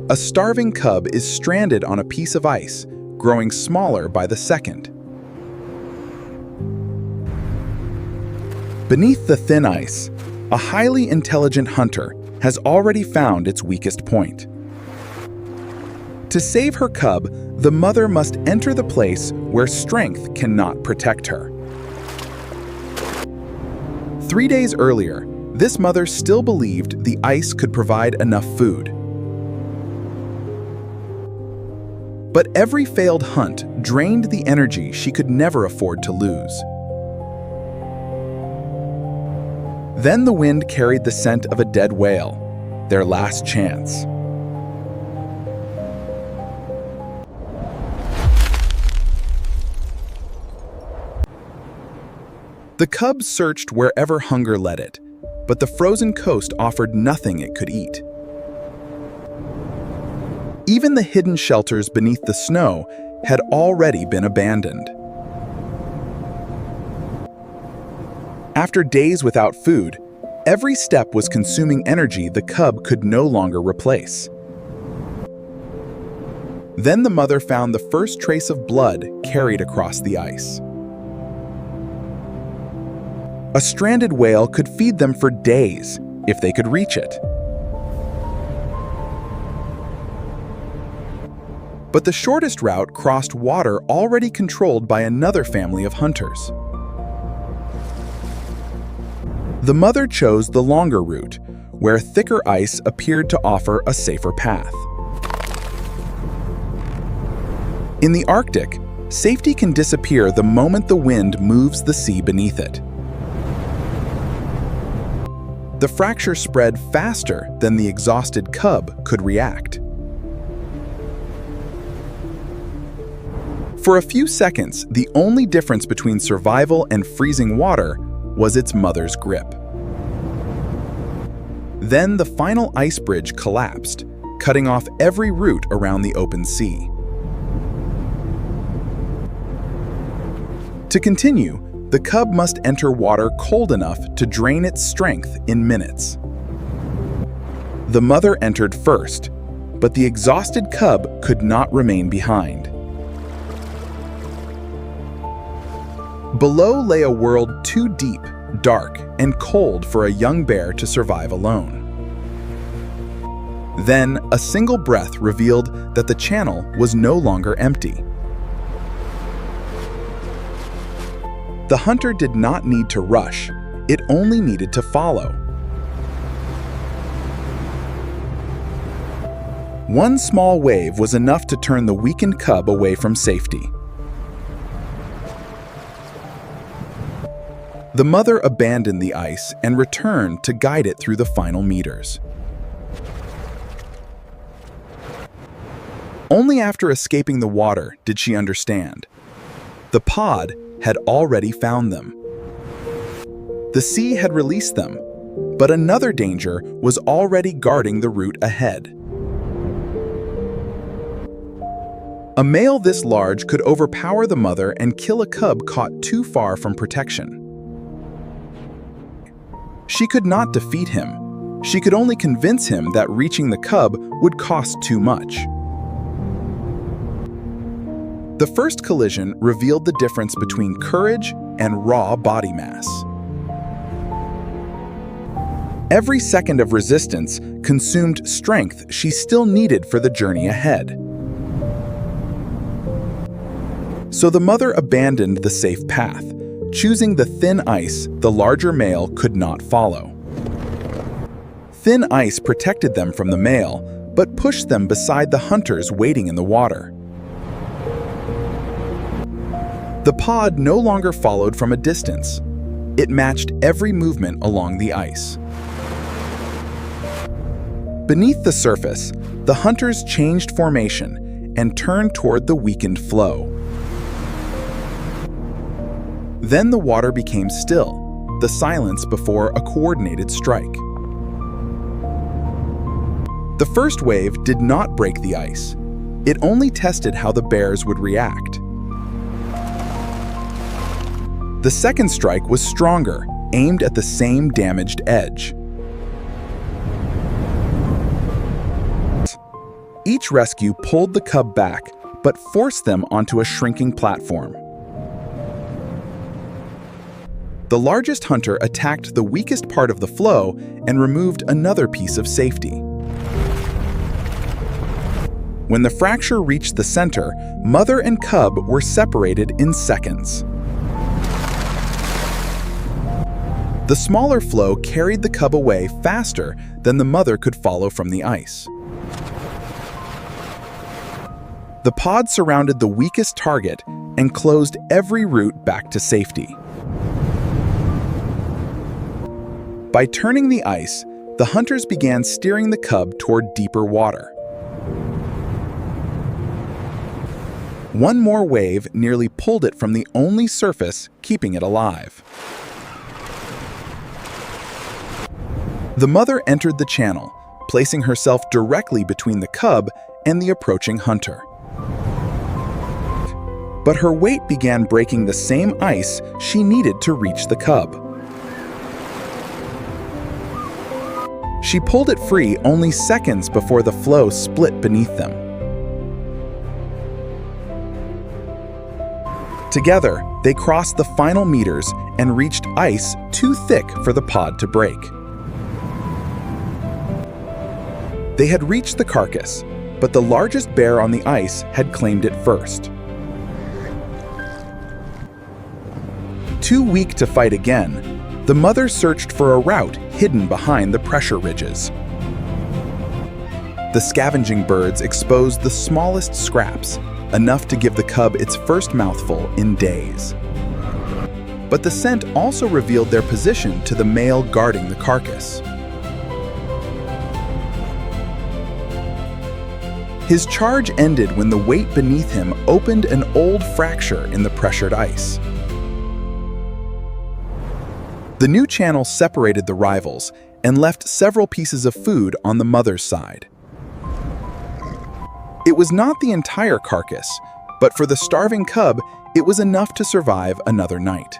A starving cub is stranded on a piece of ice, growing smaller by the second. Beneath the thin ice, a highly intelligent hunter has already found its weakest point. To save her cub, the mother must enter the place where strength cannot protect her. 3 days earlier, this mother still believed the ice could provide enough food. But every failed hunt drained the energy she could never afford to lose. Then the wind carried the scent of a dead whale, their last chance. The cub searched wherever hunger led it, but the frozen coast offered nothing it could eat. Even the hidden shelters beneath the snow had already been abandoned. After days without food, every step was consuming energy the cub could no longer replace. Then the mother found the first trace of blood carried across the ice. A stranded whale could feed them for days if they could reach it. But the shortest route crossed water already controlled by another family of hunters. The mother chose the longer route, where thicker ice appeared to offer a safer path. In the Arctic, safety can disappear the moment the wind moves the sea beneath it. The fracture spread faster than the exhausted cub could react. For a few seconds, the only difference between survival and freezing water was its mother's grip. Then the final ice bridge collapsed, cutting off every route around the open sea. To continue, the cub must enter water cold enough to drain its strength in minutes. The mother entered first, but the exhausted cub could not remain behind. Below lay a world too deep, dark, and cold for a young bear to survive alone. Then, a single breath revealed that the channel was no longer empty. The hunter did not need to rush, it only needed to follow. One small wave was enough to turn the weakened cub away from safety. The mother abandoned the ice and returned to guide it through the final meters. Only after escaping the water did she understand. The pod had already found them. The sea had released them, but another danger was already guarding the route ahead. A male this large could overpower the mother and kill a cub caught too far from protection. She could not defeat him. She could only convince him that reaching the cub would cost too much. The first collision revealed the difference between courage and raw body mass. Every second of resistance consumed strength she still needed for the journey ahead. So the mother abandoned the safe path, choosing the thin ice the larger male could not follow. Thin ice protected them from the male, but pushed them beside the hunters waiting in the water. The pod no longer followed from a distance. It matched every movement along the ice. Beneath the surface, the hunters changed formation and turned toward the weakened floe. Then the water became still, the silence before a coordinated strike. The first wave did not break the ice. It only tested how the bears would react. The second strike was stronger, aimed at the same damaged edge. Each rescue pulled the cub back, but forced them onto a shrinking platform. The largest hunter attacked the weakest part of the floe and removed another piece of safety. When the fracture reached the center, mother and cub were separated in seconds. The smaller floe carried the cub away faster than the mother could follow from the ice. The pod surrounded the weakest target and closed every route back to safety. By turning the ice, the hunters began steering the cub toward deeper water. One more wave nearly pulled it from the only surface keeping it alive. The mother entered the channel, placing herself directly between the cub and the approaching hunter. But her weight began breaking the same ice she needed to reach the cub. She pulled it free only seconds before the floe split beneath them. Together, they crossed the final meters and reached ice too thick for the pod to break. They had reached the carcass, but the largest bear on the ice had claimed it first. Too weak to fight again, the mother searched for a route hidden behind the pressure ridges. The scavenging birds exposed the smallest scraps, enough to give the cub its first mouthful in days. But the scent also revealed their position to the male guarding the carcass. His charge ended when the weight beneath him opened an old fracture in the pressured ice. The new channel separated the rivals and left several pieces of food on the mother's side. It was not the entire carcass, but for the starving cub, it was enough to survive another night.